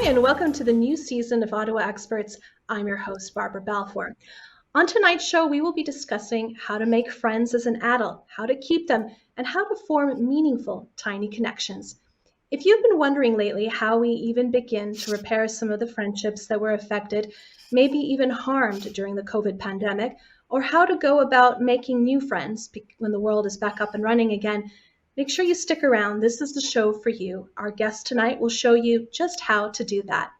and welcome to the new season of Ottawa Experts. I'm your host, Barbara Balfour. On tonight's show, we will be discussing how to make friends as an adult, how to keep them, and how to form meaningful, tiny connections. If you've been wondering lately how we even begin to repair some of the friendships that were affected, maybe even harmed during the COVID pandemic, or how to go about making new friends when the world is back up and running again, make sure you stick around. This is the show for you. Our guest tonight will show you just how to do that.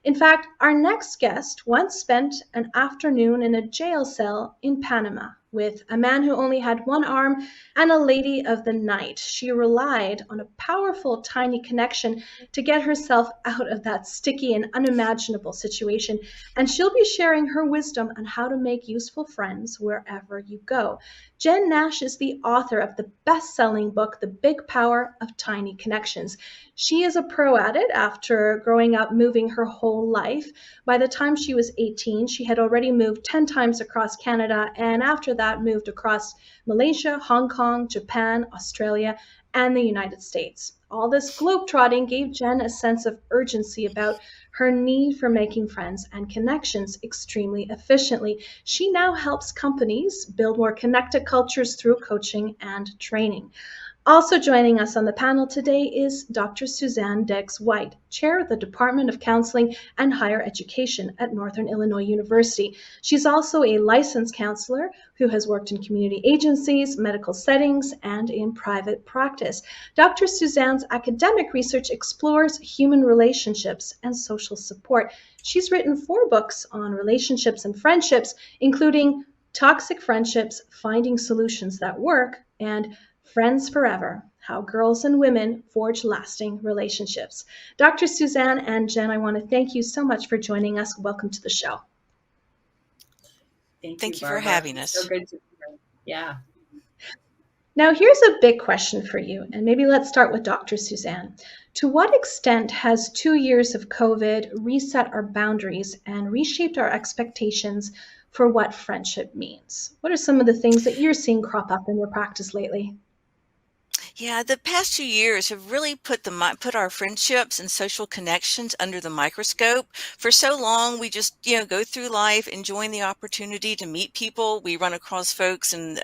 In fact, our next guest once spent an afternoon in a jail cell in Panama with a man who only had one arm and a lady of the night. She relied on a powerful, tiny connection to get herself out of that sticky and unimaginable situation, and she'll be sharing her wisdom on how to make useful friends wherever you go. Jenn Nash is the author of the best-selling book, The Big Power of Tiny Connections. She is a pro at it after growing up moving her whole life. By the time she was 18, she had already moved 10 times across Canada, and after that moved across Malaysia, Hong Kong, Japan, Australia, and the United States. All this globetrotting gave Jenn a sense of urgency about her need for making friends and connections extremely efficiently. She now helps companies build more connected cultures through coaching and training. Also joining us on the panel today is Dr. Suzanne Degges-White, Chair of the Department of Counseling and Higher Education at Northern Illinois University. She's also a licensed counselor who has worked in community agencies, medical settings, and in private practice. Dr. Suzanne's academic research explores human relationships and social support. She's written 4 books on relationships and friendships, including Toxic Friendships, Finding Solutions That Work, and Friends Forever, How Girls and Women Forge Lasting Relationships. Dr. Suzanne and Jenn, I want to thank you so much for joining us. Welcome to the show. Thank you for having us. So good to be here. Yeah. Now, here's a big question for you, and maybe let's start with Dr. Suzanne. To what extent has 2 years of COVID reset our boundaries and reshaped our expectations for what friendship means? What are some of the things that you're seeing crop up in your practice lately? Yeah, the past 2 years have really put our friendships and social connections under the microscope. For so long, we just go through life enjoying the opportunity to meet people. We run across folks and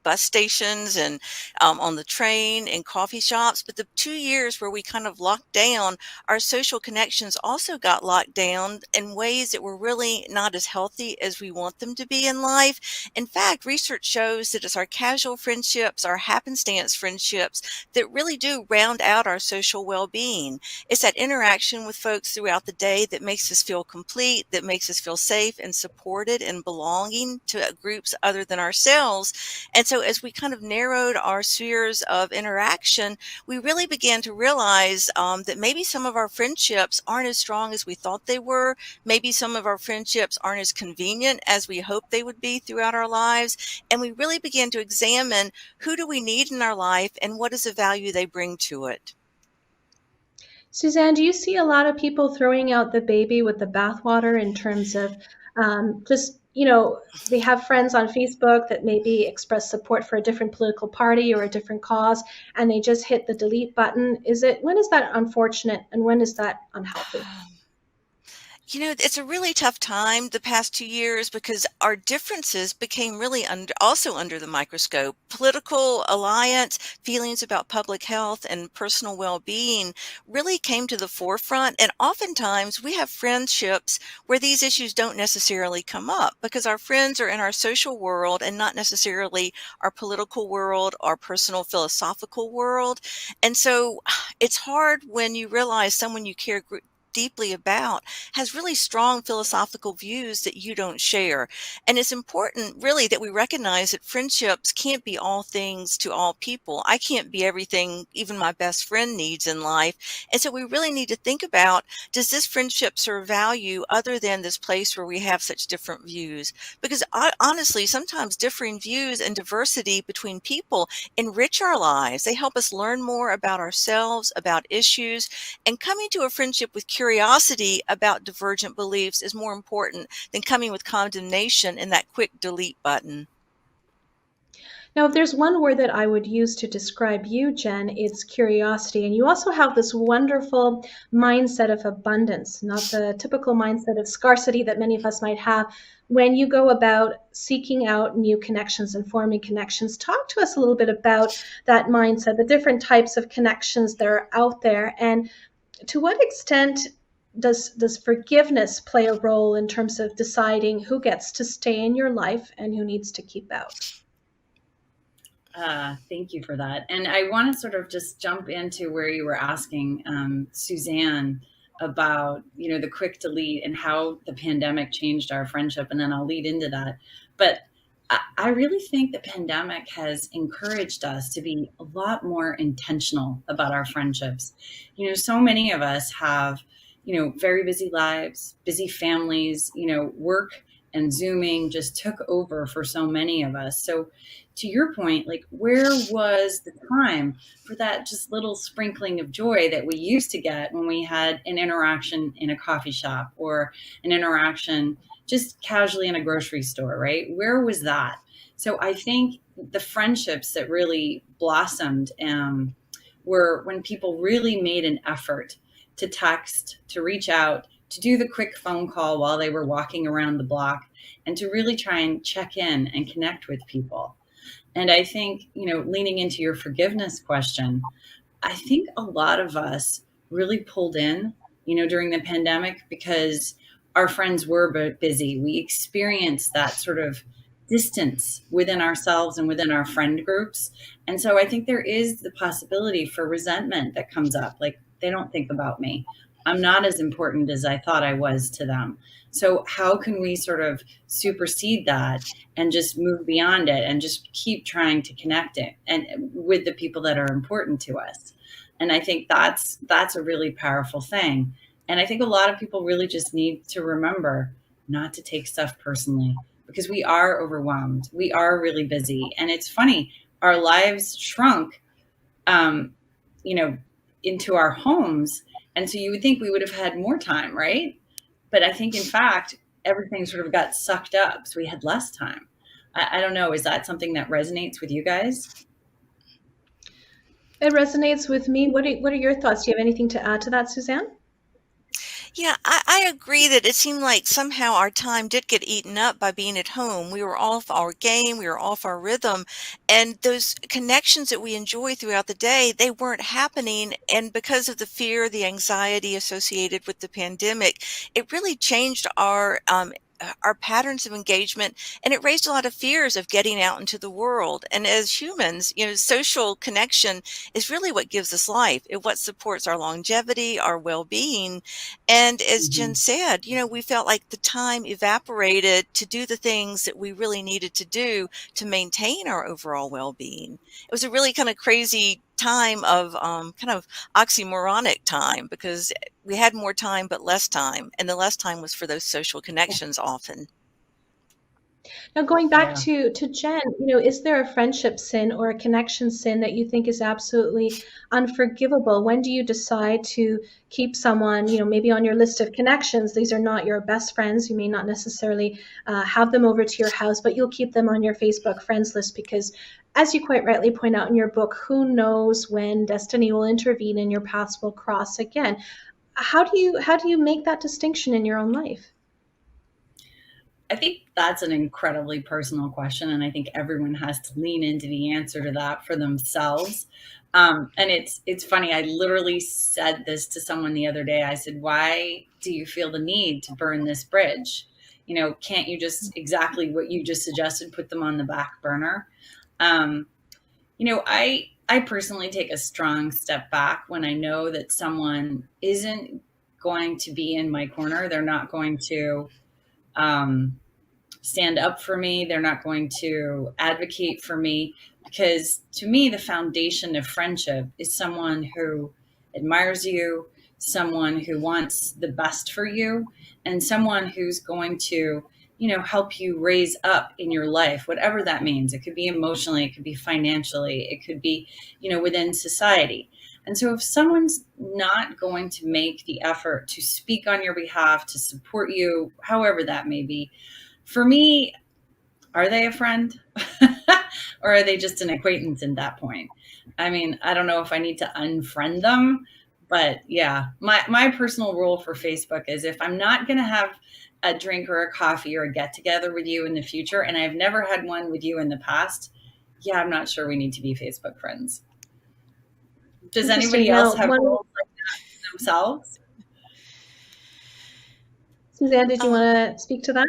bus stations and on the train and coffee shops. But the 2 years where we kind of locked down, our social connections also got locked down in ways that were really not as healthy as we want them to be in life. In fact, research shows that it's our casual friendships, our happenstance friendships that really do round out our social well-being. It's that interaction with folks throughout the day that makes us feel complete, that makes us feel safe and supported and belonging to groups other than ourselves. And so as we kind of narrowed our spheres of interaction, we really began to realize that maybe some of our friendships aren't as strong as we thought they were. Maybe some of our friendships aren't as convenient as we hoped they would be throughout our lives. And we really began to examine who do we need in our life and what is the value they bring to it. Suzanne, do you see a lot of people throwing out the baby with the bathwater in terms of they have friends on Facebook that maybe express support for a different political party or a different cause, and they just hit the delete button? When is that unfortunate and when is that unhealthy? It's a really tough time the past 2 years because our differences became really also under the microscope. Political alliance, feelings about public health and personal well-being really came to the forefront. And oftentimes we have friendships where these issues don't necessarily come up because our friends are in our social world and not necessarily our political world, our personal philosophical world. And so it's hard when you realize someone you care deeply about has really strong philosophical views that you don't share. And it's important really that we recognize that friendships can't be all things to all people. I can't be everything even my best friend needs in life. And so we really need to think about, does this friendship serve value other than this place where we have such different views? Because honestly, sometimes differing views and diversity between people enrich our lives. They help us learn more about ourselves, about issues, and coming to a friendship with curiosity about divergent beliefs is more important than coming with condemnation and that quick delete button. Now, if there's one word that I would use to describe you, Jenn, it's curiosity. And you also have this wonderful mindset of abundance, not the typical mindset of scarcity that many of us might have when you go about seeking out new connections and forming connections. Talk to us a little bit about that mindset, the different types of connections that are out there, and to what extent does forgiveness play a role in terms of deciding who gets to stay in your life and who needs to keep out? Thank you for that. And I want to sort of just jump into where you were asking Suzanne about, the quick delete and how the pandemic changed our friendship. And then I'll lead into that. But I really think the pandemic has encouraged us to be a lot more intentional about our friendships. So many of us have, very busy lives, busy families, work and Zooming just took over for so many of us. So to your point, like, where was the time for that just little sprinkling of joy that we used to get when we had an interaction in a coffee shop or an interaction just casually in a grocery store, right? Where was that? So I think the friendships that really blossomed were when people really made an effort to text, to reach out, to do the quick phone call while they were walking around the block, and to really try and check in and connect with people. And I think, leaning into your forgiveness question, I think a lot of us really pulled in, during the pandemic because our friends were busy. We experienced that sort of distance within ourselves and within our friend groups. And so I think there is the possibility for resentment that comes up. Like, they don't think about me. I'm not as important as I thought I was to them. So how can we sort of supersede that and just move beyond it and just keep trying to connect it and with the people that are important to us? And I think that's a really powerful thing. And I think a lot of people really just need to remember not to take stuff personally because we are overwhelmed. We are really busy. And it's funny, our lives shrunk, into our homes. And so you would think we would have had more time, right? But I think, in fact, everything sort of got sucked up. So we had less time. I don't know. Is that something that resonates with you guys? It resonates with me. What are your thoughts? Do you have anything to add to that, Suzanne? Yeah, I agree that it seemed like somehow our time did get eaten up by being at home. We were off our game, we were off our rhythm, and those connections that we enjoy throughout the day, they weren't happening. And because of the fear, the anxiety associated with the pandemic, it really changed our patterns of engagement, and it raised a lot of fears of getting out into the world. And as humans, social connection is really what gives us life. It what supports our longevity, our well-being. And as Jenn Mhm. said, we felt like the time evaporated to do the things that we really needed to do to maintain our overall well-being. It was a really kind of crazy time of kind of oxymoronic time because we had more time but less time, and the less time was for those social connections often. Now, going back Yeah. to Jenn, is there a friendship sin or a connection sin that you think is absolutely unforgivable? When do you decide to keep someone, maybe on your list of connections? These are not your best friends. You may not necessarily have them over to your house, but you'll keep them on your Facebook friends list because, as you quite rightly point out in your book, who knows when destiny will intervene and your paths will cross again? How do you make that distinction in your own life? I think that's an incredibly personal question, and I think everyone has to lean into the answer to that for themselves. And it's funny. I literally said this to someone the other day. I said, "Why do you feel the need to burn this bridge? Can't you just exactly what you just suggested, put them on the back burner?" Um, I personally take a strong step back when I know that someone isn't going to be in my corner. They're not going to. Um, Stand up for me. They're not going to advocate for me because to me, the foundation of friendship is someone who admires you, someone who wants the best for you, and someone who's going to, help you raise up in your life, whatever that means. It could be emotionally, it could be financially, it could be, within society. And so if someone's not going to make the effort to speak on your behalf, to support you, however that may be, for me, are they a friend? or are they just an acquaintance at that point? I mean, I don't know if I need to unfriend them, but yeah, my personal rule for Facebook is if I'm not going to have a drink or a coffee or a get together with you in the future, and I've never had one with you in the past, yeah, I'm not sure we need to be Facebook friends. Does anybody else have rules like that themselves? Suzanne, did you want to speak to that?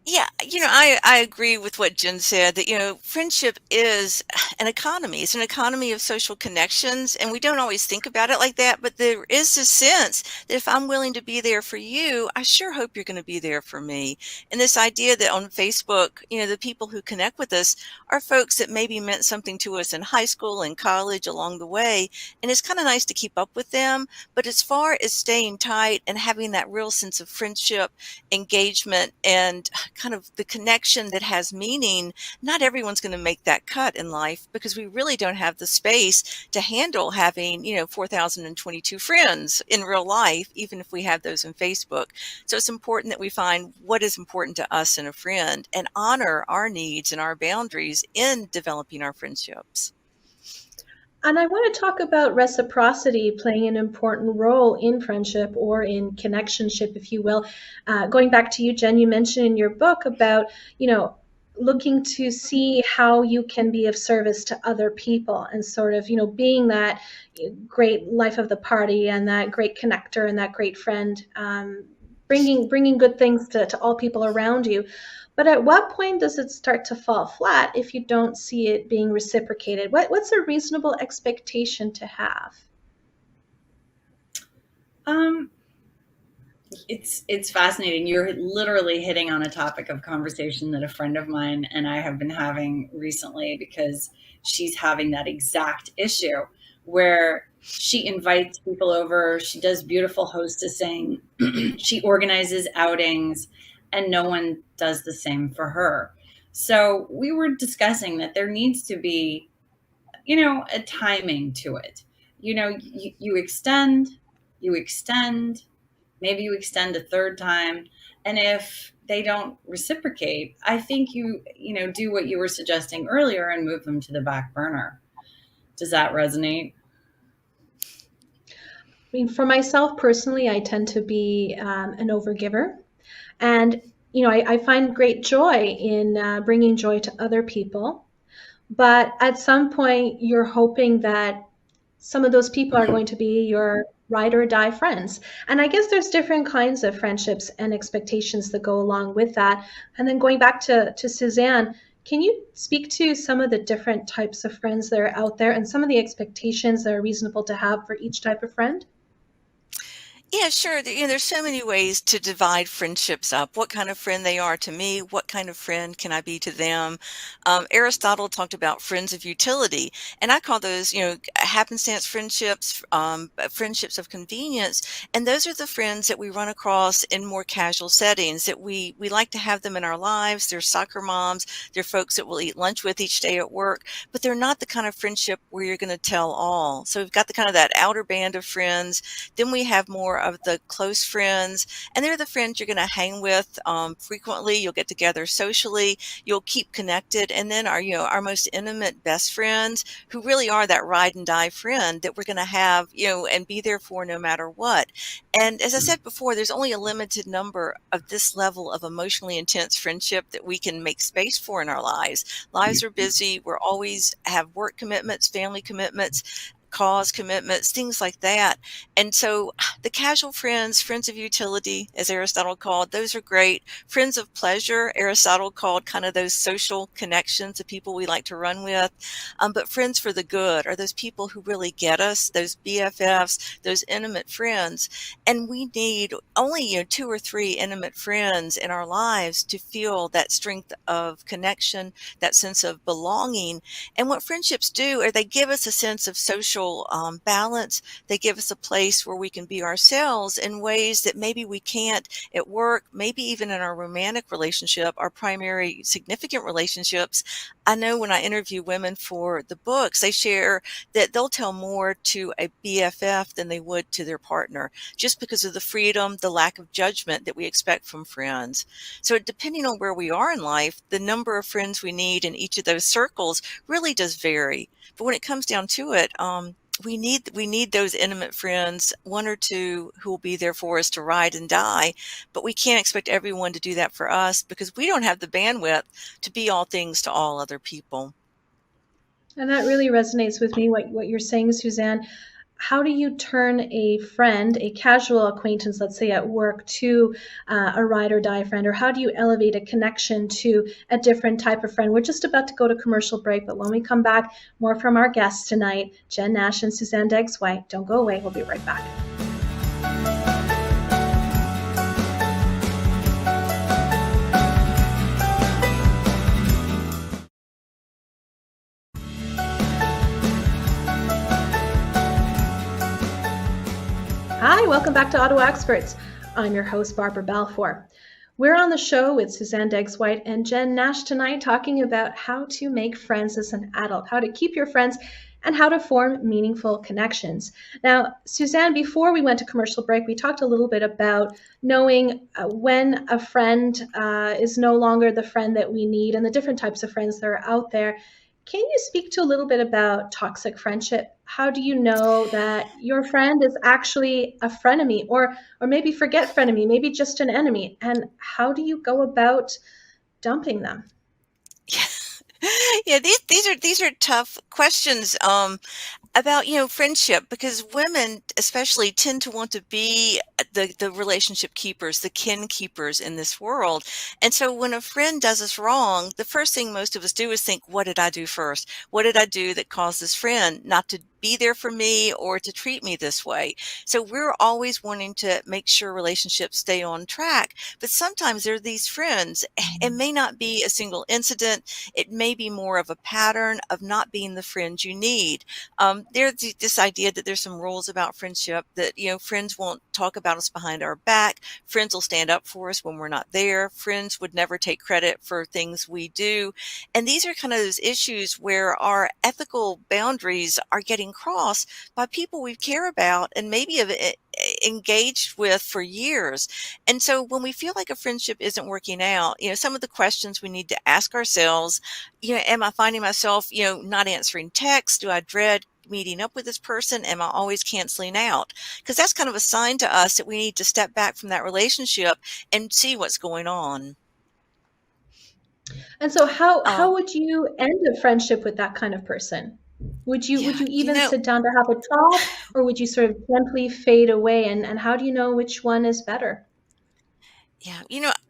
Yeah, I agree with what Jenn said that, friendship is an economy. It's an economy of social connections, and we don't always think about it like that, but there is a sense that if I'm willing to be there for you, I sure hope you're going to be there for me. And this idea that on Facebook, the people who connect with us are folks that maybe meant something to us in high school and college along the way, and it's kind of nice to keep up with them. But as far as staying tight and having that real sense of friendship, engagement, and kind of the connection that has meaning, not everyone's going to make that cut in life because we really don't have the space to handle having, 4,022 friends in real life, even if we have those in Facebook. So it's important that we find what is important to us in a friend and honor our needs and our boundaries in developing our friendships. And I want to talk about reciprocity playing an important role in friendship or in connectionship, if you will. Going back to you, Jenn, you mentioned in your book about, looking to see how you can be of service to other people and sort of, being that great life of the party and that great connector and that great friend, bringing good things to all people around you. But at what point does it start to fall flat if you don't see it being reciprocated? What's a reasonable expectation to have? It's fascinating. You're literally hitting on a topic of conversation that a friend of mine and I have been having recently, because she's having that exact issue where she invites people over, she does beautiful hostessing, she organizes outings, and no one does the same for her. So we were discussing that there needs to be, a timing to it. You extend, maybe you extend a third time. And if they don't reciprocate, I think you do what you were suggesting earlier and move them to the back burner. Does that resonate? I mean, for myself personally, I tend to be an overgiver. And, I find great joy in bringing joy to other people. But at some point, you're hoping that some of those people are going to be your ride or die friends. And I guess there's different kinds of friendships and expectations that go along with that. And then going back to Suzanne, can you speak to some of the different types of friends that are out there and some of the expectations that are reasonable to have for each type of friend? Yeah, sure. There's so many ways to divide friendships up. What kind of friend they are to me, what kind of friend can I be to them? Aristotle talked about friends of utility, and I call those, happenstance friendships, friendships of convenience. And those are the friends that we run across in more casual settings that we like to have them in our lives. They're soccer moms, they're folks that we'll eat lunch with each day at work, but they're not the kind of friendship where you're going to tell all. So we've got the kind of that outer band of friends. Then we have more of the close friends, and they're the friends you're going to hang with frequently. You'll get together socially, you'll keep connected, and then our most intimate best friends, who really are that ride and die friend that we're going to have and be there for no matter what. And as I said before, there's only a limited number of this level of emotionally intense friendship that we can make space for in our lives. Lives are busy. We're always have work commitments, family commitments, cause commitments, things like that. And so the casual friends, friends of utility, as Aristotle called, those are great. Friends of pleasure, Aristotle called kind of those social connections, the people we like to run with. But friends for the good are those people who really get us, those BFFs, those intimate friends. And we need only 2 or 3 intimate friends in our lives to feel that strength of connection, that sense of belonging. And what friendships do are they give us a sense of social social balance. They give us a place where we can be ourselves in ways that maybe we can't at work, maybe even in our romantic relationship, our primary significant relationships. I know when I interview women for the books, they share that they'll tell more to a BFF than they would to their partner, just because of the freedom, the lack of judgment that we expect from friends. So depending on where we are in life, the number of friends we need in each of those circles really does vary. But when it comes down to it, we need those intimate friends, one or two who will be there for us to ride and die. But we can't expect everyone to do that for us because we don't have the bandwidth to be all things to all other people. And that really resonates with me, what you're saying, Suzanne. How do you turn a friend, a casual acquaintance, let's say at work, to a ride or die friend? Or how do you elevate a connection to a different type of friend? We're just about to go to commercial break, but when we come back, more from our guests tonight, Jenn Nash and Suzanne Degges-White. Don't go away. We'll be right back. Hi, welcome back to Ottawa Experts. I'm your host, Barbara Balfour. We're on the show with Suzanne Degges-White and Jenn Nash tonight talking about how to make friends as an adult, how to keep your friends, and how to form meaningful connections. Now, Suzanne, before we went to commercial break, we talked a little bit about knowing when a friend is no longer the friend that we need and the different types of friends that are out there. Can you speak to a little bit about toxic friendship? How do you know that your friend is actually a frenemy, or maybe forget frenemy, maybe just an enemy? And how do you go about dumping them? Yeah, these are tough questions. About, friendship, because women especially tend to want to be the relationship keepers, the kin keepers in this world. And so when a friend does us wrong, the first thing most of us do is think, what did I do first? What did I do that caused this friend not to be there for me or to treat me this way? So we're always wanting to make sure relationships stay on track. But sometimes there are these friends. It may not be a single incident. It may be more of a pattern of not being the friend you need. There's this idea that there's some rules about friendship that, friends won't talk about us behind our back. Friends will stand up for us when we're not there. Friends would never take credit for things we do. And these are kind of those issues where our ethical boundaries are getting crossed by people we care about and maybe have engaged with for years. And so when we feel like a friendship isn't working out, some of the questions we need to ask ourselves, am I finding myself, not answering texts? Do I dread meeting up with this person? Am I always canceling out? Because that's kind of a sign to us that we need to step back from that relationship and see what's going on. And so how Um, would you end a friendship with that kind of person? Would you yeah, even sit down to have a talk, or would you sort of gently fade away? And how do you know which one is better? Yeah,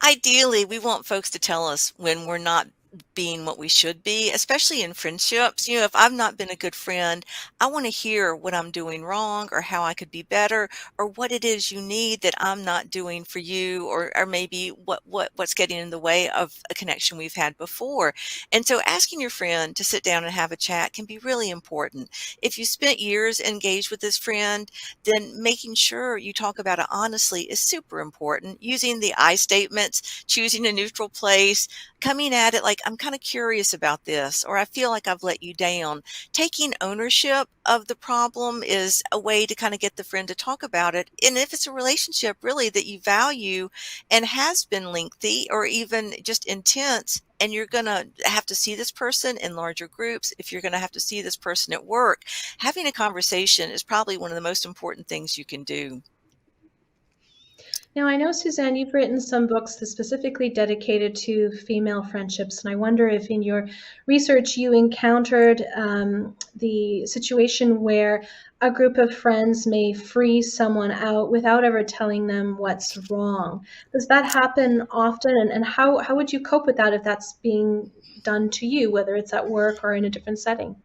ideally, we want folks to tell us when we're not being what we should be, especially in friendships. If I've not been a good friend, I want to hear what I'm doing wrong or how I could be better or what it is you need that I'm not doing for you, or maybe what's getting in the way of a connection we've had before. And so asking your friend to sit down and have a chat can be really important. If you spent years engaged with this friend, then making sure you talk about it honestly is super important. Using the I statements, choosing a neutral place, coming at it like, I'm kind of curious about this, or I feel like I've let you down. Taking ownership of the problem is a way to kind of get the friend to talk about it. And if it's a relationship really that you value and has been lengthy or even just intense, and you're going to have to see this person in larger groups, if you're going to have to see this person at work, having a conversation is probably one of the most important things you can do. Now, I know, Suzanne, you've written some books specifically dedicated to female friendships, and I wonder if in your research you encountered the situation where a group of friends may free someone out without ever telling them what's wrong. Does that happen often? And how would you cope with that if that's being done to you, whether it's at work or in a different setting?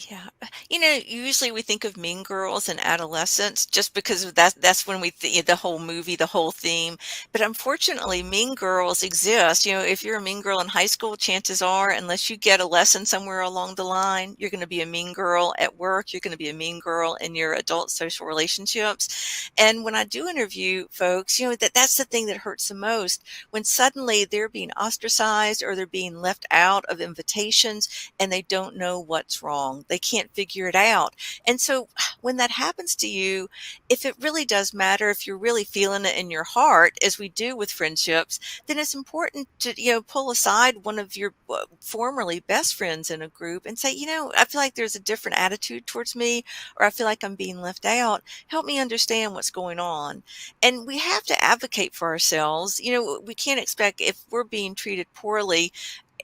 Yeah. Usually we think of Mean Girls in adolescence just because of that's when the whole movie, the whole theme. But unfortunately, Mean Girls exist. If you're a mean girl in high school, chances are, unless you get a lesson somewhere along the line, you're going to be a mean girl at work. You're going to be a mean girl in your adult social relationships. And when I do interview folks, that's the thing that hurts the most when suddenly they're being ostracized or they're being left out of invitations and they don't know what's wrong. They can't figure it out. And so when that happens to you, if it really does matter, if you're really feeling it in your heart, as we do with friendships, then it's important to, pull aside one of your formerly best friends in a group and say, I feel like there's a different attitude towards me, or I feel like I'm being left out. Help me understand what's going on. And we have to advocate for ourselves. We can't expect, if we're being treated poorly,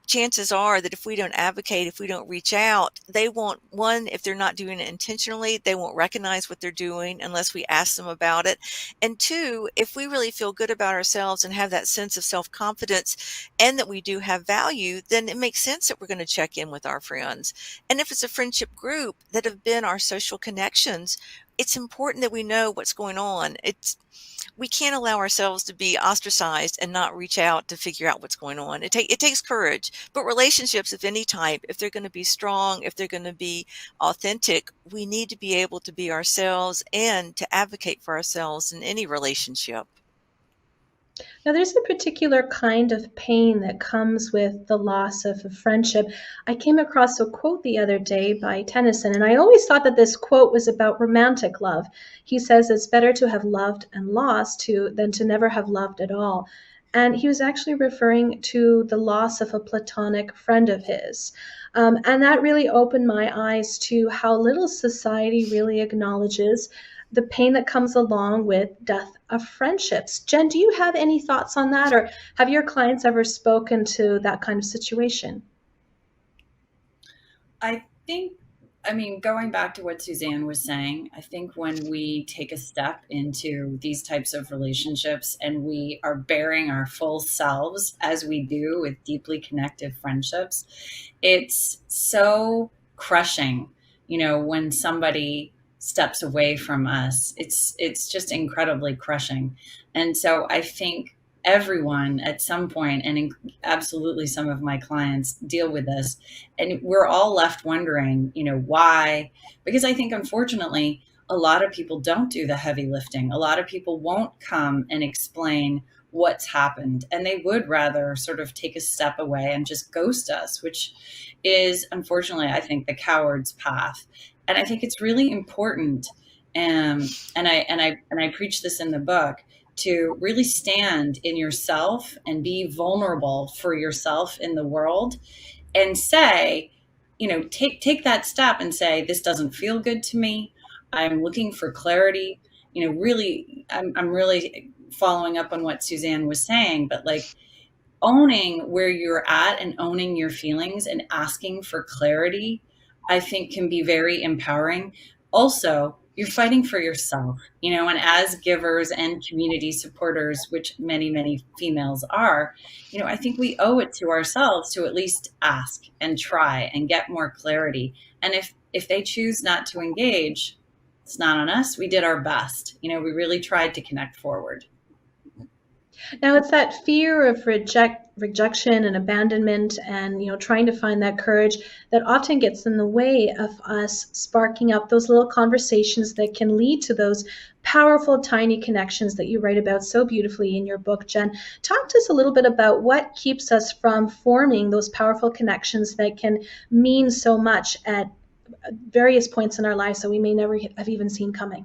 chances are that if we don't advocate, if we don't reach out, they won't, one, if they're not doing it intentionally, they won't recognize what they're doing unless we ask them about it. And two, if we really feel good about ourselves and have that sense of self-confidence and that we do have value, then it makes sense that we're going to check in with our friends. And if it's a friendship group that have been our social connections, it's important that we know what's going on. We can't allow ourselves to be ostracized and not reach out to figure out what's going on. It takes courage, but relationships of any type, if they're going to be strong, if they're going to be authentic, we need to be able to be ourselves and to advocate for ourselves in any relationship. Now, there's a particular kind of pain that comes with the loss of a friendship. I came across a quote the other day by Tennyson, and I always thought that this quote was about romantic love. He says it's better to have loved and lost than to never have loved at all. And he was actually referring to the loss of a platonic friend of his. And that really opened my eyes to how little society really acknowledges the pain that comes along with death of friendships. Jenn, do you have any thoughts on that, or have your clients ever spoken to that kind of situation? I think, going back to what Suzanne was saying, I think when we take a step into these types of relationships and we are bearing our full selves as we do with deeply connected friendships, it's so crushing, when somebody steps away from us. It's just incredibly crushing. And so I think everyone at some point, and absolutely some of my clients deal with this, and we're all left wondering, why? Because I think, unfortunately, a lot of people don't do the heavy lifting. A lot of people won't come and explain what's happened, and they would rather sort of take a step away and just ghost us, which is, unfortunately, I think, the coward's path. And I think it's really important, and I preach this in the book, to really stand in yourself and be vulnerable for yourself in the world, and say, take that step and say, this doesn't feel good to me. I'm looking for clarity. Really, I'm really following up on what Suzanne was saying, but like, owning where you're at and owning your feelings and asking for clarity, I think can be very empowering. Also, you're fighting for yourself, and as givers and community supporters, which many, many females are, I think we owe it to ourselves to at least ask and try and get more clarity. And if they choose not to engage, it's not on us. We did our best. We really tried to connect forward. Now, it's that fear of rejection and abandonment and, trying to find that courage that often gets in the way of us sparking up those little conversations that can lead to those powerful, tiny connections that you write about so beautifully in your book, Jenn. Talk to us a little bit about what keeps us from forming those powerful connections that can mean so much at various points in our lives that we may never have even seen coming.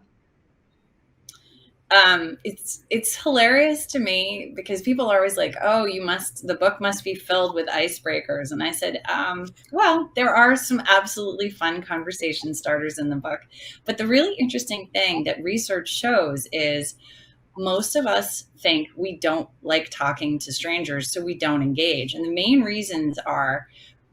It's hilarious to me because people are always like, oh, the book must be filled with icebreakers. And I said, well, there are some absolutely fun conversation starters in the book. But the really interesting thing that research shows is most of us think we don't like talking to strangers, so we don't engage. And the main reasons are,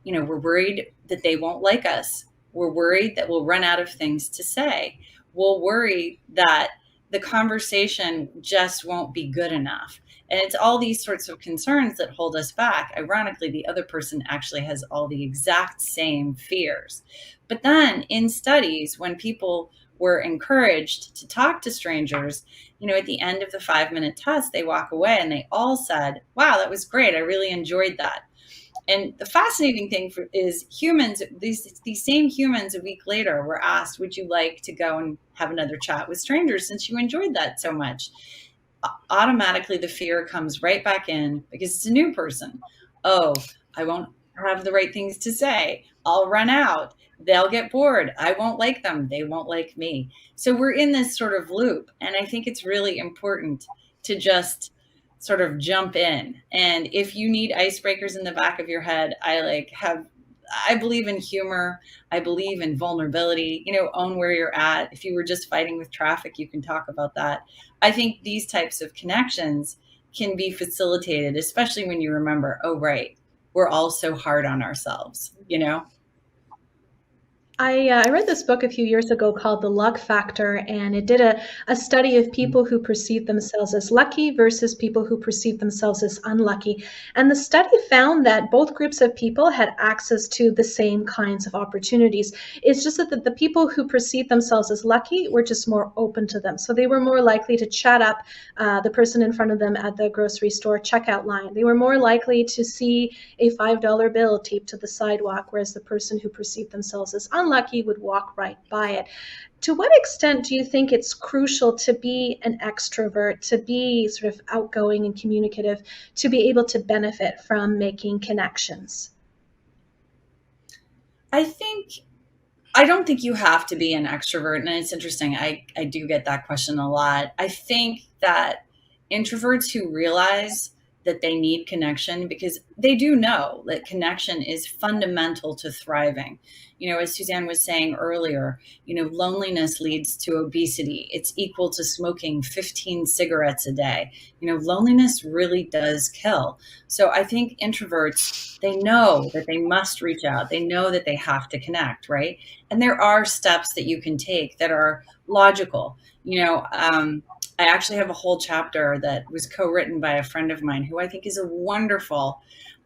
we're worried that they won't like us. We're worried that we'll run out of things to say. We'll worry that the conversation just won't be good enough. And it's all these sorts of concerns that hold us back. Ironically, the other person actually has all the exact same fears. But then in studies, when people were encouraged to talk to strangers, at the end of the 5-minute test, they walk away and they all said, wow, that was great. I really enjoyed that. And the fascinating thing is humans, these same humans a week later were asked, would you like to go and have another chat with strangers since you enjoyed that so much? Automatically, the fear comes right back in because it's a new person. Oh, I won't have the right things to say. I'll run out. They'll get bored. I won't like them. They won't like me. So we're in this sort of loop. And I think it's really important to just sort of jump in. And if you need icebreakers in the back of your head, I believe in humor. I believe in vulnerability, own where you're at. If you were just fighting with traffic, you can talk about that. I think these types of connections can be facilitated, especially when you remember, oh, right, we're all so hard on ourselves, I read this book a few years ago called The Luck Factor, and it did a study of people who perceive themselves as lucky versus people who perceive themselves as unlucky. And the study found that both groups of people had access to the same kinds of opportunities. It's just that the people who perceive themselves as lucky were just more open to them. So they were more likely to chat up the person in front of them at the grocery store checkout line. They were more likely to see a $5 bill taped to the sidewalk, whereas the person who perceived themselves as unlucky would walk right by it. To what extent do you think it's crucial to be an extrovert, to be sort of outgoing and communicative, to be able to benefit from making connections? I don't think you have to be an extrovert. And it's interesting. I do get that question a lot. I think that introverts who realize that they need connection, because they do know that connection is fundamental to thriving. As Suzanne was saying earlier, loneliness leads to obesity. It's equal to smoking 15 cigarettes a day. Loneliness really does kill. So I think introverts, they know that they must reach out. They know that they have to connect, right? And there are steps that you can take that are logical. I actually have a whole chapter that was co-written by a friend of mine who I think is a wonderful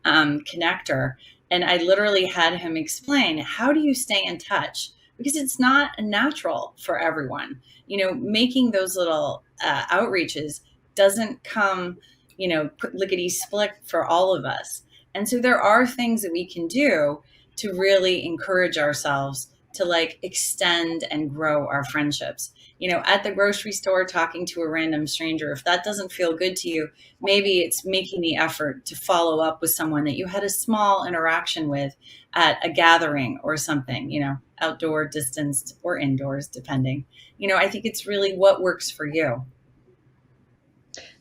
connector. And I literally had him explain, how do you stay in touch? Because it's not natural for everyone. Making those little outreaches doesn't come, lickety-split for all of us. And so there are things that we can do to really encourage ourselves to extend and grow our friendships. At the grocery store, talking to a random stranger, if that doesn't feel good to you, maybe it's making the effort to follow up with someone that you had a small interaction with at a gathering or something, outdoor, distanced, or indoors, depending. I think it's really what works for you.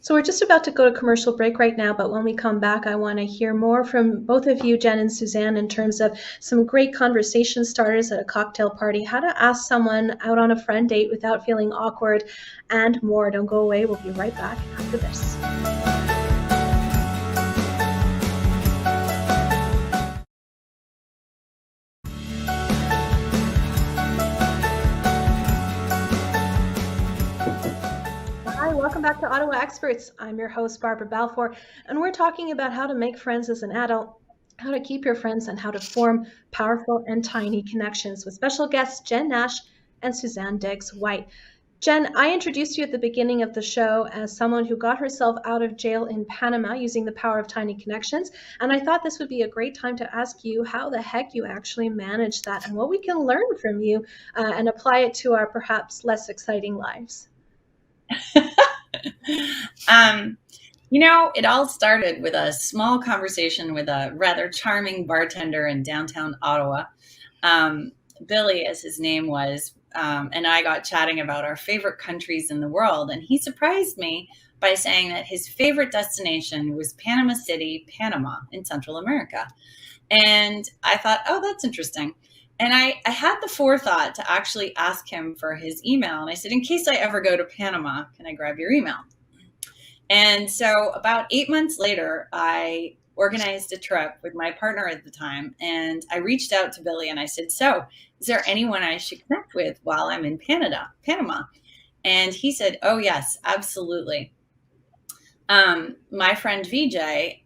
So we're just about to go to commercial break right now, but when we come back, I want to hear more from both of you, Jenn and Suzanne, in terms of some great conversation starters at a cocktail party, how to ask someone out on a friend date without feeling awkward, and more. Don't go away. We'll be right back after this. Welcome back to Ottawa Experts. I'm your host, Barbara Balfour, and we're talking about how to make friends as an adult, how to keep your friends, and how to form powerful and tiny connections with special guests Jenn Nash and Suzanne Degges-White. Jenn, I introduced you at the beginning of the show as someone who got herself out of jail in Panama using the power of tiny connections, and I thought this would be a great time to ask you how the heck you actually managed that and what we can learn from you and apply it to our perhaps less exciting lives. It all started with a small conversation with a rather charming bartender in downtown Ottawa. Billy, as his name was, and I got chatting about our favorite countries in the world. And he surprised me by saying that his favorite destination was Panama City, Panama, in Central America. And I thought, oh, that's interesting. And I had the forethought to actually ask him for his email. And I said, in case I ever go to Panama, can I grab your email? And so about 8 months later, I organized a trip with my partner at the time. And I reached out to Billy and I said, so is there anyone I should connect with while I'm in Panama? And he said, oh, yes, absolutely. My friend VJ,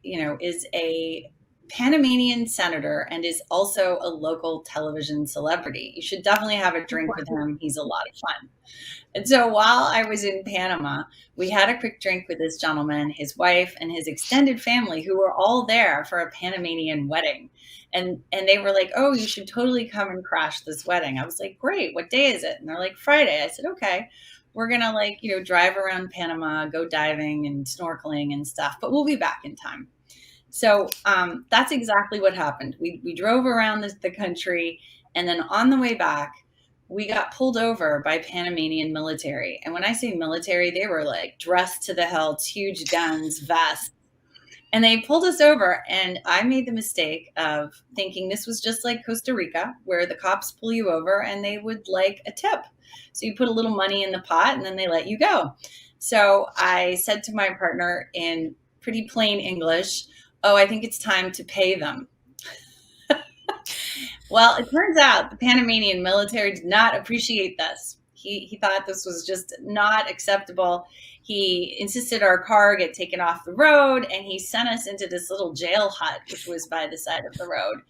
is a Panamanian senator and is also a local television celebrity. You should definitely have a drink with him. He's a lot of fun. And so while I was in Panama, we had a quick drink with this gentleman, his wife, and his extended family, who were all there for a Panamanian wedding. And they were like, "Oh, you should totally come and crash this wedding." I was like, "Great. What day is it?" And they're like, "Friday." I said, "Okay. We're going to drive around Panama, go diving and snorkeling and stuff, but we'll be back in time." So that's exactly what happened. We drove around the country, and then on the way back, we got pulled over by Panamanian military. And when I say military, they were like dressed to the hilt, huge guns, vests. And they pulled us over, and I made the mistake of thinking this was just like Costa Rica, where the cops pull you over and they would like a tip. So you put a little money in the pot and then they let you go. So I said to my partner in pretty plain English, "Oh, I think it's time to pay them." Well, it turns out the Panamanian military did not appreciate this. He thought this was just not acceptable. He insisted our car get taken off the road, and he sent us into this little jail hut, which was by the side of the road.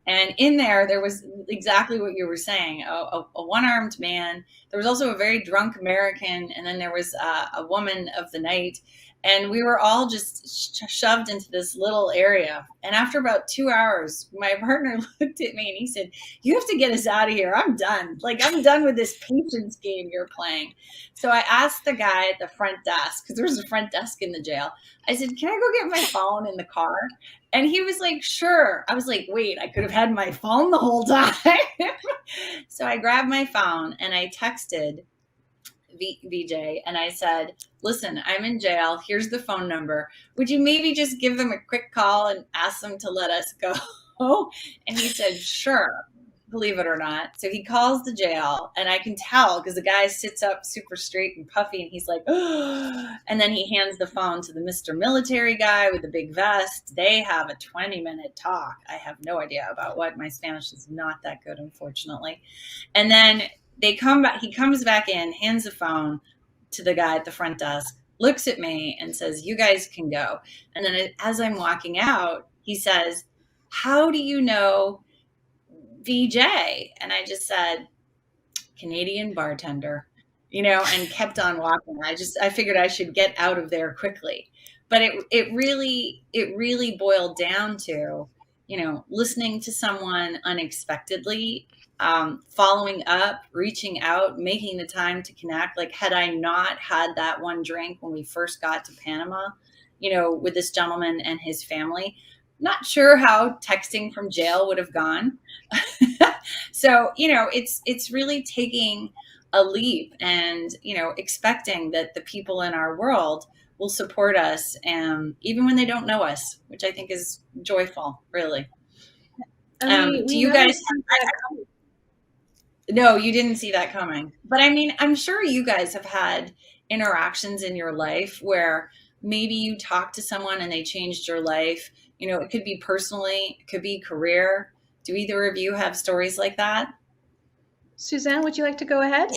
And in there was exactly what you were saying, a one-armed man. There was also a very drunk American, and then there was a woman of the night. And we were all just shoved into this little area. And after about 2 hours, my partner looked at me and he said, "You have to get us out of here. I'm done. I'm done with this patience game you're playing." So I asked the guy at the front desk, because there was a front desk in the jail. I said, "Can I go get my phone in the car?" And he was like, "Sure." I was like, wait, I could have had my phone the whole time. So I grabbed my phone and I texted VJ and I said, "Listen, I'm in jail. Here's the phone number. Would you maybe just give them a quick call and ask them to let us go?" And he said, "Sure," believe it or not. So he calls the jail, and I can tell because the guy sits up super straight and puffy, and he's like, "Oh," and then he hands the phone to the Mr. Military guy with the big vest. They have a 20-minute talk. I have no idea about what. My Spanish is not that good, unfortunately. And then they come back. He comes back in, hands the phone to the guy at the front desk, looks at me and says, "You guys can go." And then as I'm walking out, he says, "How do you know VJ?" And I just said, "Canadian bartender," and kept on walking. I figured I should get out of there quickly. But it really boiled down to, listening to someone unexpectedly, following up, reaching out, making the time to connect. Like, had I not had that one drink when we first got to Panama, with this gentleman and his family, not sure how texting from jail would have gone. So, it's really taking a leap and, expecting that the people in our world will support us, even when they don't know us, which I think is joyful, really. Do you guys? No, you didn't see that coming. But I mean, I'm sure you guys have had interactions in your life where maybe you talked to someone and they changed your life. It could be personally, it could be career. Do either of you have stories like that? Suzanne, would you like to go ahead?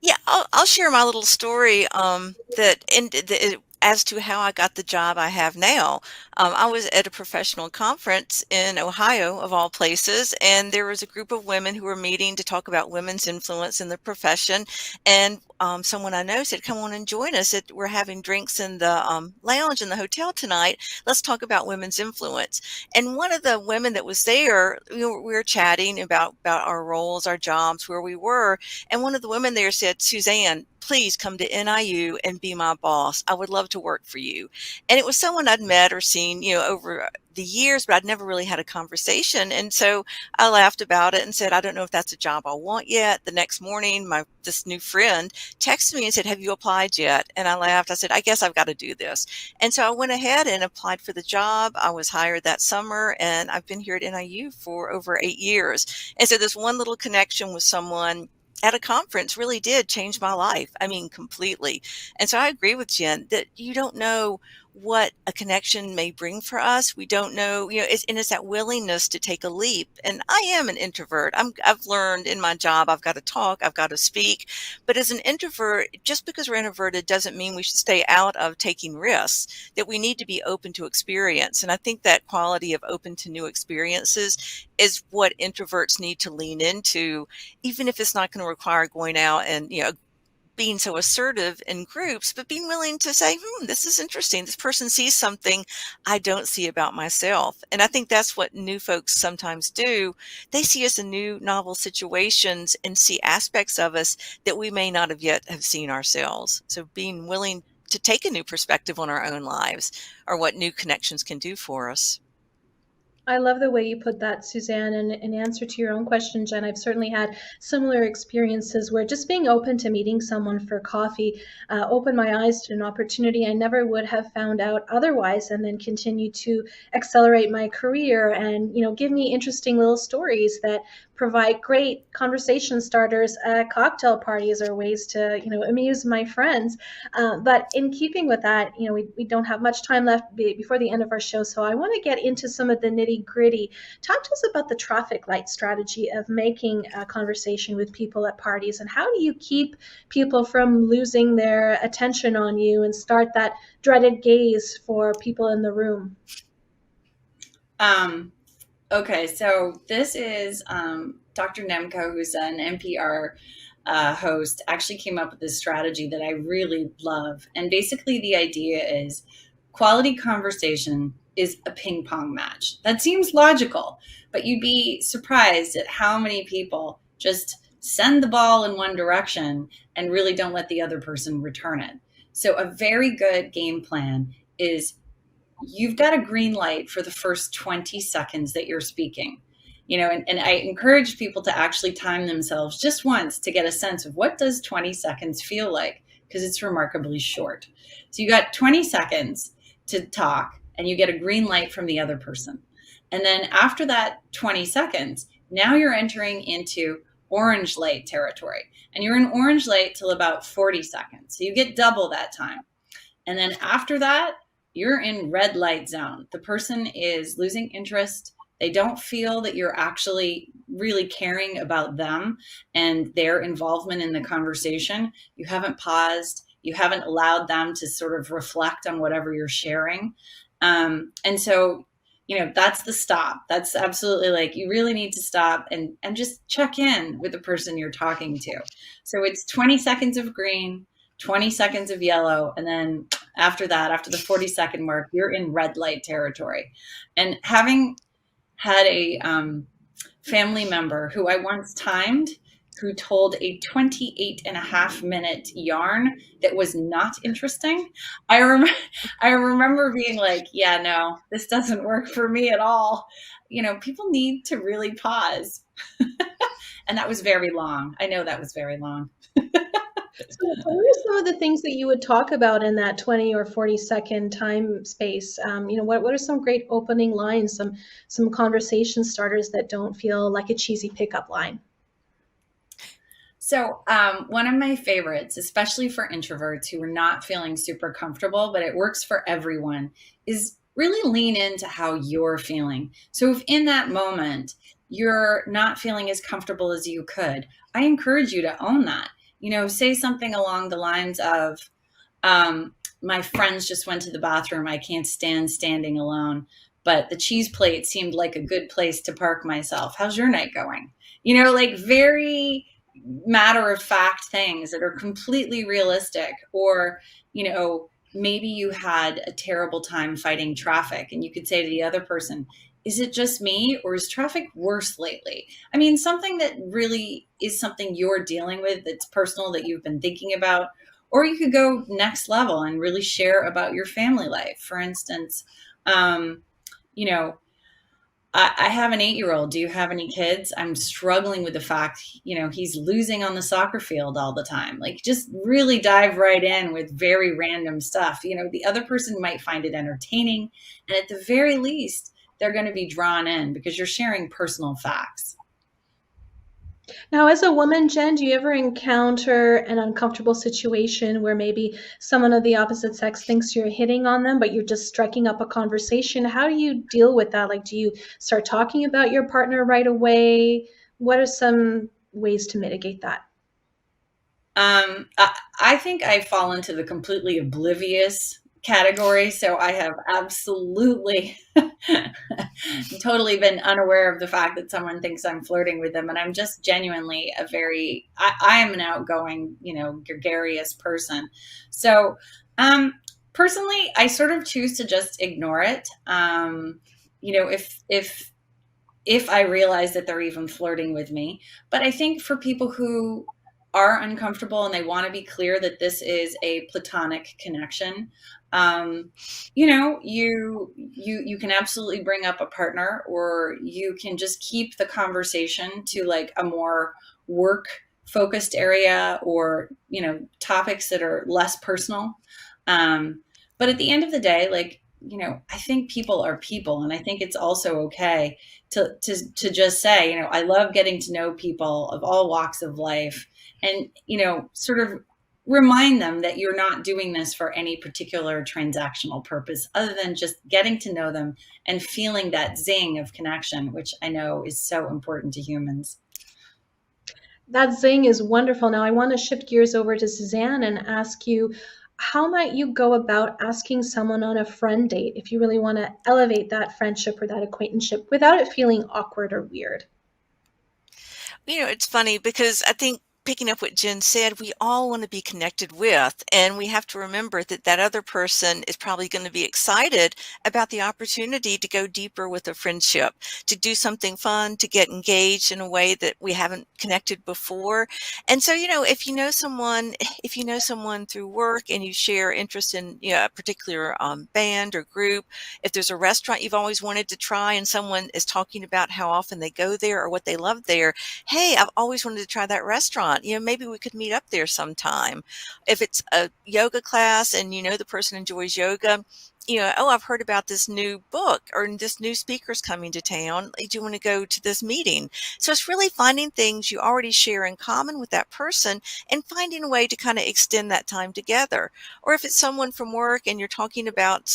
Yeah, I'll share my little story as to how I got the job I have now. I was at a professional conference in Ohio, of all places, and there was a group of women who were meeting to talk about women's influence in the profession. And someone I know said, "Come on and join us. We're having drinks in the lounge in the hotel tonight. Let's talk about women's influence." And one of the women that was there, we were chatting about our roles, our jobs, where we were. And one of the women there said, "Suzanne, please come to NIU and be my boss. I would love to work for you." And it was someone I'd met or seen, over the years, but I'd never really had a conversation. And so I laughed about it and said, "I don't know if that's a job I want yet." The next morning, this new friend texted me and said, "Have you applied yet?" And I laughed. I said, "I guess I've got to do this." And so I went ahead and applied for the job. I was hired that summer, and I've been here at NIU for over 8 years. And so this one little connection with someone at a conference really did change my life. I mean, completely. And so I agree with Jenn that you don't know what a connection may bring for us. We don't know, it's that willingness to take a leap. And I am an introvert. I've learned in my job, I've got to talk, I've got to speak. But as an introvert, just because we're introverted doesn't mean we should stay out of taking risks, that we need to be open to experience. And I think that quality of open to new experiences is what introverts need to lean into, even if it's not going to require going out and, being so assertive in groups, but being willing to say, this is interesting. This person sees something I don't see about myself. And I think that's what new folks sometimes do. They see us in new novel situations and see aspects of us that we may not have yet have seen ourselves. So being willing to take a new perspective on our own lives or what new connections can do for us. I love the way you put that, Suzanne. And in answer to your own question, Jenn, I've certainly had similar experiences where just being open to meeting someone for coffee opened my eyes to an opportunity I never would have found out otherwise, and then continue to accelerate my career and, give me interesting little stories that provide great conversation starters at cocktail parties or ways to, amuse my friends. But in keeping with that, we don't have much time left before the end of our show. So I want to get into some of the nitty gritty. Talk to us about the traffic light strategy of making a conversation with people at parties, and how do you keep people from losing their attention on you and start that dreaded gaze for people in the room? Okay, so this is Dr. Nemko, who's an NPR host, actually came up with this strategy that I really love. And basically the idea is quality conversation is a ping pong match. That seems logical, but you'd be surprised at how many people just send the ball in one direction and really don't let the other person return it. So a very good game plan is you've got a green light for the first 20 seconds that you're speaking. And I encourage people to actually time themselves just once to get a sense of what does 20 seconds feel like, because it's remarkably short. So you got 20 seconds to talk and you get a green light from the other person. And then after that 20 seconds, now you're entering into orange light territory, and you're in orange light till about 40 seconds. So you get double that time. And then after that, you're in red light zone. The person is losing interest. They don't feel that you're actually really caring about them and their involvement in the conversation. You haven't paused. You haven't allowed them to sort of reflect on whatever you're sharing. And so, that's the stop. That's absolutely like, you really need to stop and just check in with the person you're talking to. So it's 20 seconds of green, 20 seconds of yellow. And then after that, after the 40-second mark, you're in red light territory. And having had a family member who I once timed, who told a 28.5-minute yarn that was not interesting, I remember being like, yeah, no, this doesn't work for me at all. People need to really pause. And that was very long. I know that was very long. So what are some of the things that you would talk about in that 20 or 40-second time space? What are some great opening lines, some conversation starters that don't feel like a cheesy pickup line? So one of my favorites, especially for introverts who are not feeling super comfortable, but it works for everyone, is really lean into how you're feeling. So if in that moment you're not feeling as comfortable as you could, I encourage you to own that. Say something along the lines of, my friends just went to the bathroom. I can't stand standing alone, but the cheese plate seemed like a good place to park myself. How's your night going? Like very matter of fact things that are completely realistic. Or, maybe you had a terrible time fighting traffic, and you could say to the other person, is it just me, or is traffic worse lately? I mean, something that really is something you're dealing with that's personal, that you've been thinking about. Or you could go next level and really share about your family life. For instance, I have an 8-year-old. Do you have any kids? I'm struggling with the fact, he's losing on the soccer field all the time. Like, just really dive right in with very random stuff. The other person might find it entertaining. And at the very least, they're going to be drawn in because you're sharing personal facts. Now, as a woman, Jen, do you ever encounter an uncomfortable situation where maybe someone of the opposite sex thinks you're hitting on them, but you're just striking up a conversation? How do you deal with that? Like, do you start talking about your partner right away? What are some ways to mitigate that? I think I fall into the completely oblivious category. So I have absolutely totally been unaware of the fact that someone thinks I'm flirting with them. And I'm just genuinely I am an outgoing, gregarious person. So, personally, I sort of choose to just ignore it. If I realize that they're even flirting with me. But I think for people who are uncomfortable and they want to be clear that this is a platonic connection, you can absolutely bring up a partner, or you can just keep the conversation to like a more work focused area, or topics that are less personal. But at the end of the day, like, I think people are people, and I think it's also okay to just say, I love getting to know people of all walks of life, and sort of remind them that you're not doing this for any particular transactional purpose other than just getting to know them and feeling that zing of connection, which I know is so important to humans. That zing is wonderful. Now, I want to shift gears over to Suzanne and ask you, how might you go about asking someone on a friend date if you really want to elevate that friendship or that acquaintanceship without it feeling awkward or weird? It's funny because I think picking up what Jen said, we all want to be connected with, and we have to remember that that other person is probably going to be excited about the opportunity to go deeper with a friendship, to do something fun, to get engaged in a way that we haven't connected before. And so, if you know someone through work and you share interest in a particular band or group, if there's a restaurant you've always wanted to try and someone is talking about how often they go there or what they love there, hey, I've always wanted to try that restaurant. Maybe we could meet up there sometime. If it's a yoga class and the person enjoys yoga, oh, I've heard about this new book or this new speaker's coming to town. Do you want to go to this meeting? So it's really finding things you already share in common with that person and finding a way to kind of extend that time together. Or if it's someone from work and you're talking about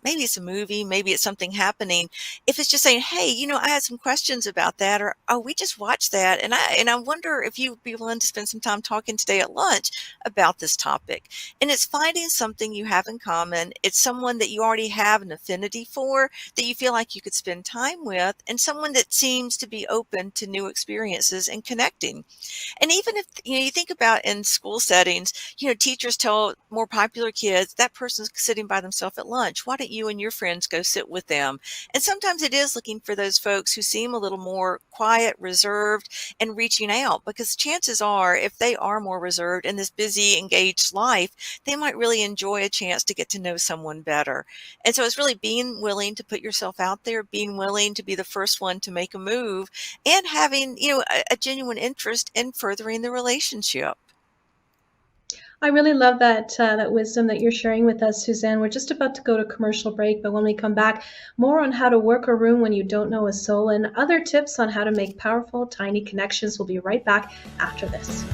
maybe it's a movie, maybe it's something happening. If it's just saying, hey, I had some questions about that, or, oh, we just watched that. And I wonder if you would be willing to spend some time talking today at lunch about this topic. And it's finding something you have in common. It's someone that you already have an affinity for, that you feel like you could spend time with, and someone that seems to be open to new experiences and connecting. And even if you think about in school settings, teachers tell more popular kids, that person's sitting by themselves at lunch. Why don't you and your friends go sit with them? And sometimes it is looking for those folks who seem a little more quiet, reserved, and reaching out, because chances are, if they are more reserved in this busy, engaged life, they might really enjoy a chance to get to know someone better. And so it's really being willing to put yourself out there, being willing to be the first one to make a move, and having, a genuine interest in furthering the relationship. I really love that wisdom that you're sharing with us, Suzanne. We're just about to go to commercial break, but when we come back, more on how to work a room when you don't know a soul and other tips on how to make powerful, tiny connections. We'll be right back after this.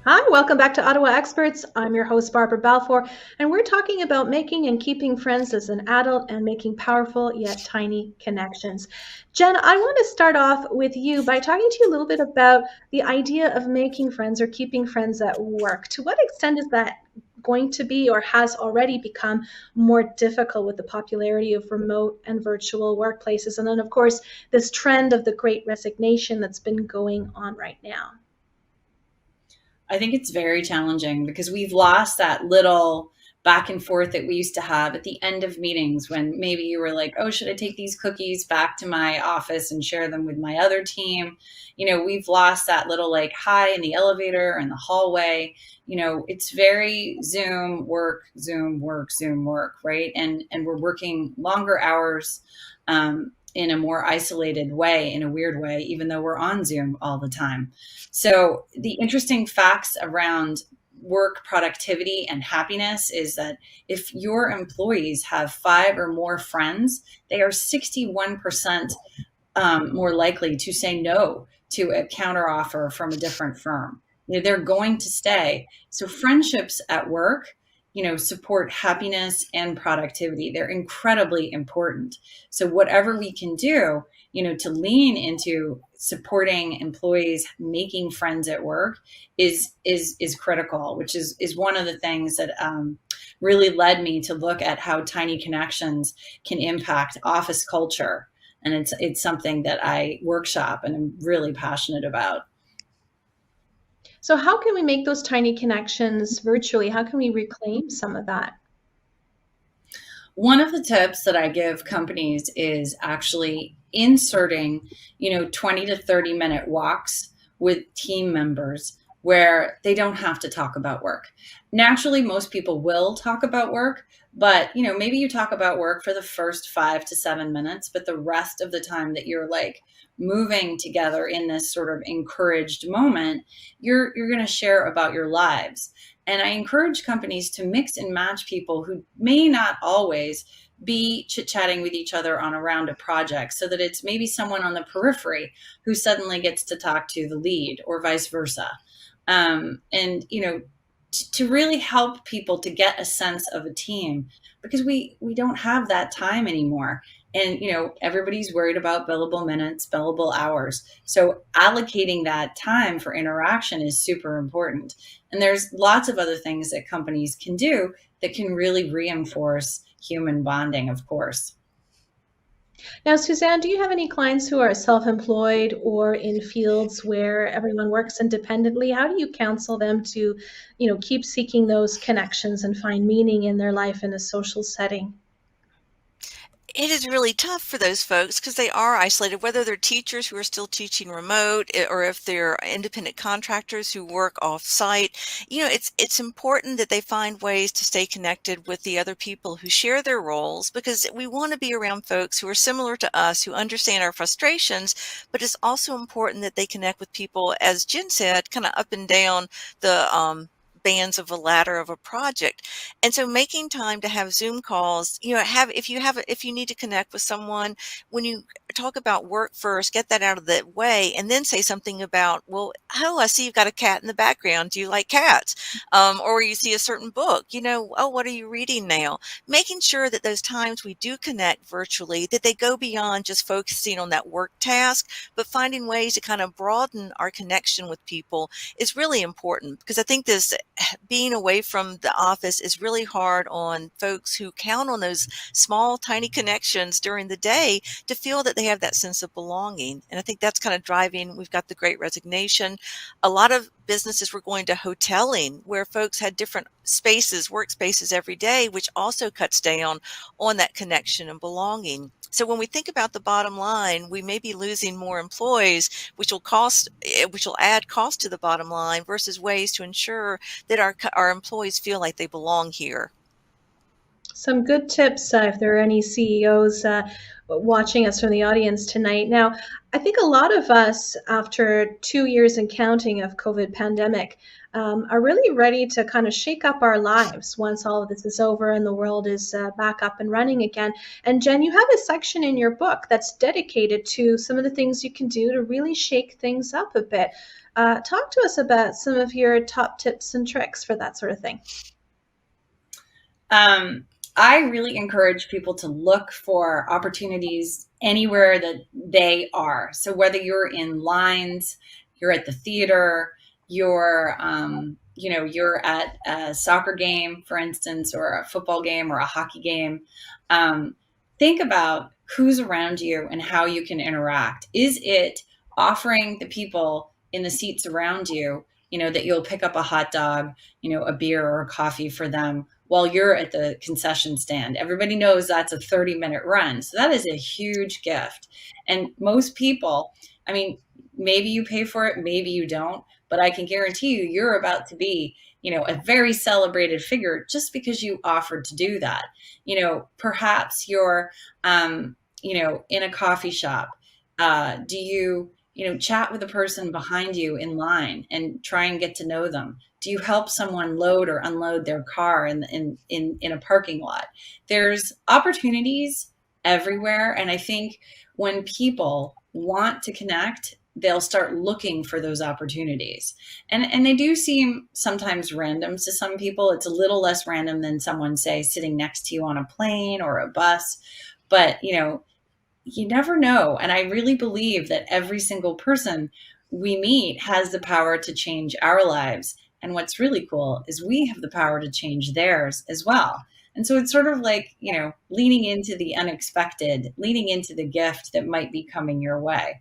Hi, welcome back to Ottawa Experts. I'm your host, Barbara Balfour, and we're talking about making and keeping friends as an adult and making powerful yet tiny connections. Jen, I want to start off with you by talking to you a little bit about the idea of making friends or keeping friends at work. To what extent is that going to be or has already become more difficult with the popularity of remote and virtual workplaces? And then, of course, this trend of the Great Resignation that's been going on right now. I think it's very challenging because we've lost that little back and forth that we used to have at the end of meetings, when maybe you were like, oh, should I take these cookies back to my office and share them with my other team? We've lost that little like hi in the elevator and the hallway. It's very Zoom work, Zoom work, Zoom work, right? And we're working longer hours. in a more isolated way, in a weird way, even though we're on Zoom all the time. So the interesting facts around work productivity and happiness is that if your employees have 5 or more friends, they are 61% more likely to say no to a counteroffer from a different firm. They're going to stay. So friendships at work, support happiness and productivity. They're incredibly important. So whatever we can do, to lean into supporting employees, making friends at work is critical, which is one of the things that really led me to look at how tiny connections can impact office culture. And it's something that I workshop and I'm really passionate about. So how can we make those tiny connections virtually? How can we reclaim some of that? One of the tips that I give companies is actually inserting, 20 to 30-minute walks with team members where they don't have to talk about work. Naturally, most people will talk about work, but maybe you talk about work for the first 5 to 7 minutes, but the rest of the time that you're like moving together in this sort of encouraged moment, you're going to share about your lives. And I encourage companies to mix and match people who may not always be chit-chatting with each other on a round of projects, so that it's maybe someone on the periphery who suddenly gets to talk to the lead or vice versa. And to really help people to get a sense of a team, because we don't have that time anymore. And, everybody's worried about billable minutes, billable hours. So allocating that time for interaction is super important. And there's lots of other things that companies can do that can really reinforce human bonding, of course. Now, Suzanne, do you have any clients who are self-employed or in fields where everyone works independently? How do you counsel them to, keep seeking those connections and find meaning in their life in a social setting? It is really tough for those folks because they are isolated, whether they're teachers who are still teaching remote or if they're independent contractors who work off-site. It's important that they find ways to stay connected with the other people who share their roles, because we want to be around folks who are similar to us, who understand our frustrations, but it's also important that they connect with people, as Jen said, kind of up and down the bands of a ladder of a project. And so making time to have Zoom calls, if you need to connect with someone, when you talk about work first, get that out of the way, and then say something about, well, oh, I see you've got a cat in the background. Do you like cats? Or you see a certain book, oh, what are you reading now? Making sure that those times we do connect virtually, that they go beyond just focusing on that work task, but finding ways to kind of broaden our connection with people is really important, because I think this being away from the office is really hard on folks who count on those small, tiny connections during the day to feel that they have that sense of belonging. And I think that's kind of driving. We've got the Great Resignation. A lot of businesses were going to hoteling, where folks had different spaces, workspaces every day, which also cuts down on that connection and belonging. So when we think about the bottom line, we may be losing more employees, which will add cost to the bottom line, versus ways to ensure that our employees feel like they belong here. Some good tips if there are any CEOs watching us from the audience tonight. Now, I think a lot of us, after 2 years and counting of COVID pandemic, are really ready to kind of shake up our lives once all of this is over and the world is back up and running again. And Jenn, you have a section in your book that's dedicated to some of the things you can do to really shake things up a bit. Talk to us about some of your top tips and tricks for that sort of thing. I really encourage people to look for opportunities anywhere that they are. So whether you're in lines, you're at the theater, you're at a soccer game, for instance, or a football game or a hockey game, think about who's around you and how you can interact. Is it offering the people in the seats around you, that you'll pick up a hot dog, a beer or a coffee for them while you're at the concession stand? Everybody knows that's a 30-minute run. So that is a huge gift. And most people, maybe you pay for it, maybe you don't, but I can guarantee you're about to be, a very celebrated figure just because you offered to do that. Perhaps you're, in a coffee shop? Do you, chat with the person behind you in line and try and get to know them? Do you help someone load or unload their car in a parking lot? There's opportunities everywhere. And I think when people want to connect, they'll start looking for those opportunities. And they do seem sometimes random to some people. It's a little less random than someone, say, sitting next to you on a plane or a bus. But, you never know. And I really believe that every single person we meet has the power to change our lives. And what's really cool is we have the power to change theirs as well. And so it's sort of like, leaning into the unexpected, leaning into the gift that might be coming your way.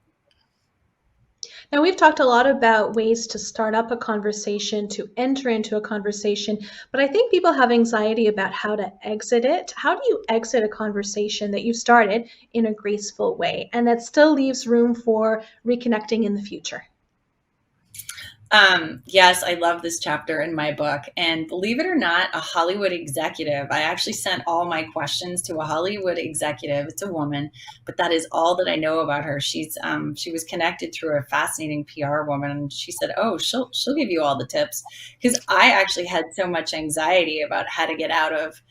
Now, we've talked a lot about ways to start up a conversation, to enter into a conversation, but I think people have anxiety about how to exit it. How do you exit a conversation that you started in a graceful way and that still leaves room for reconnecting in the future? Yes, I love this chapter in my book. And believe it or not, a Hollywood executive, I actually sent all my questions to a Hollywood executive. It's a woman, but that is all that I know about her. She was connected through a fascinating PR woman. And she said, oh, she'll give you all the tips. Because I actually had so much anxiety about how to get out of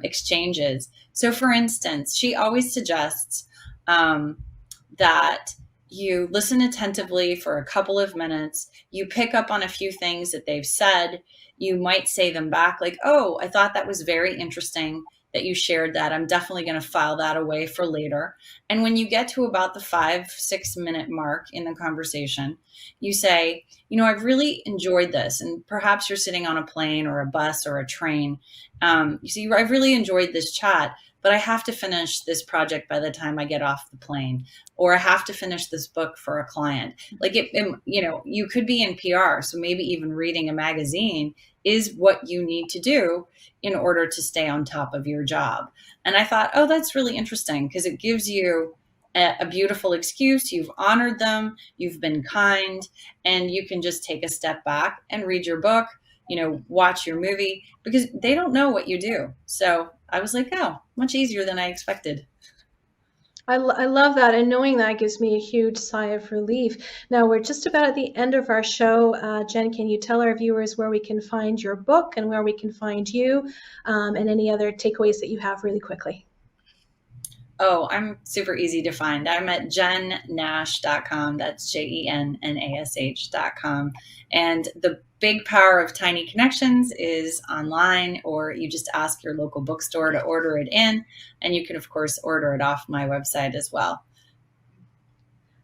exchanges. So for instance, she always suggests that you listen attentively for a couple of minutes. You pick up on a few things that they've said. You might say them back like, oh, I thought that was very interesting that you shared that. I'm definitely going to file that away for later. And when you get to about the 5-6 minute mark in the conversation, you say, I've really enjoyed this. And perhaps you're sitting on a plane or a bus or a train. You say, I've really enjoyed this chat, but I have to finish this project by the time I get off the plane, or I have to finish this book for a client. Like you could be in PR. So maybe even reading a magazine is what you need to do in order to stay on top of your job. And I thought, oh, that's really interesting because it gives you a beautiful excuse. You've honored them, you've been kind, and you can just take a step back and read your book, watch your movie, because they don't know what you do. So I was like, oh, much easier than I expected. I love that. And knowing that gives me a huge sigh of relief. Now, we're just about at the end of our show. Jenn, can you tell our viewers where we can find your book and where we can find you, and any other takeaways that you have really quickly? Oh, I'm super easy to find. I'm at jennash.com. That's JENNASH.com. And the big power of Tiny Connections is online, or you just ask your local bookstore to order it in. And you can, of course, order it off my website as well.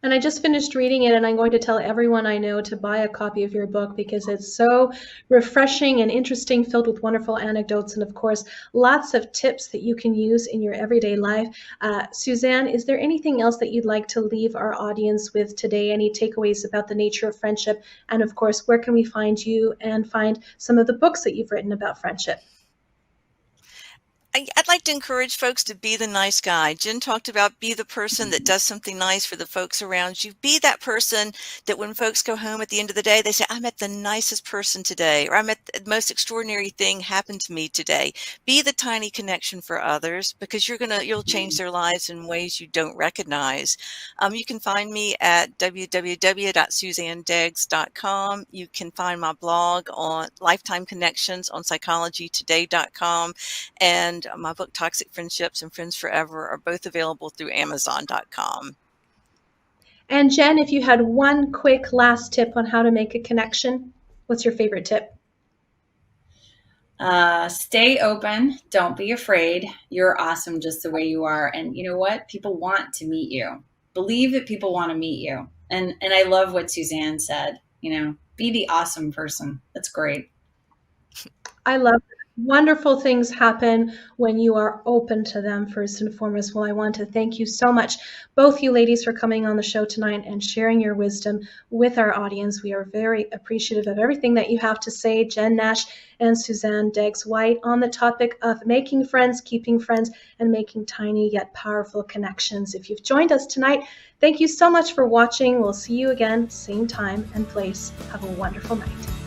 And I just finished reading it, and I'm going to tell everyone I know to buy a copy of your book because it's so refreshing and interesting, filled with wonderful anecdotes and, of course, lots of tips that you can use in your everyday life. Suzanne, is there anything else that you'd like to leave our audience with today? Any takeaways about the nature of friendship? And, of course, where can we find you and find some of the books that you've written about friendship? I'd like to encourage folks to be the nice guy. Jenn talked about be the person that does something nice for the folks around you. Be that person that when folks go home at the end of the day, they say, I met the nicest person today, or I met the most extraordinary thing happened to me today. Be the tiny connection for others, because you'll change their lives in ways you don't recognize. You can find me at www.suzannedeggs.com. You can find my blog on Lifetime Connections on psychologytoday.com. And my book, Toxic Friendships and Friends Forever, are both available through Amazon.com. And Jenn, if you had one quick last tip on how to make a connection, what's your favorite tip? Stay open. Don't be afraid. You're awesome just the way you are. And you know what? People want to meet you. Believe that people want to meet you. And I love what Suzanne said, be the awesome person. That's great. I love it. Wonderful things happen when you are open to them, first and foremost. Well, I want to thank you so much, both you ladies, for coming on the show tonight and sharing your wisdom with our audience. We are very appreciative of everything that you have to say, Jenn Nash and Suzanne Degges-White, on the topic of making friends, keeping friends, and making tiny yet powerful connections. If you've joined us tonight, thank you so much for watching. We'll see you again, same time and place. Have a wonderful night.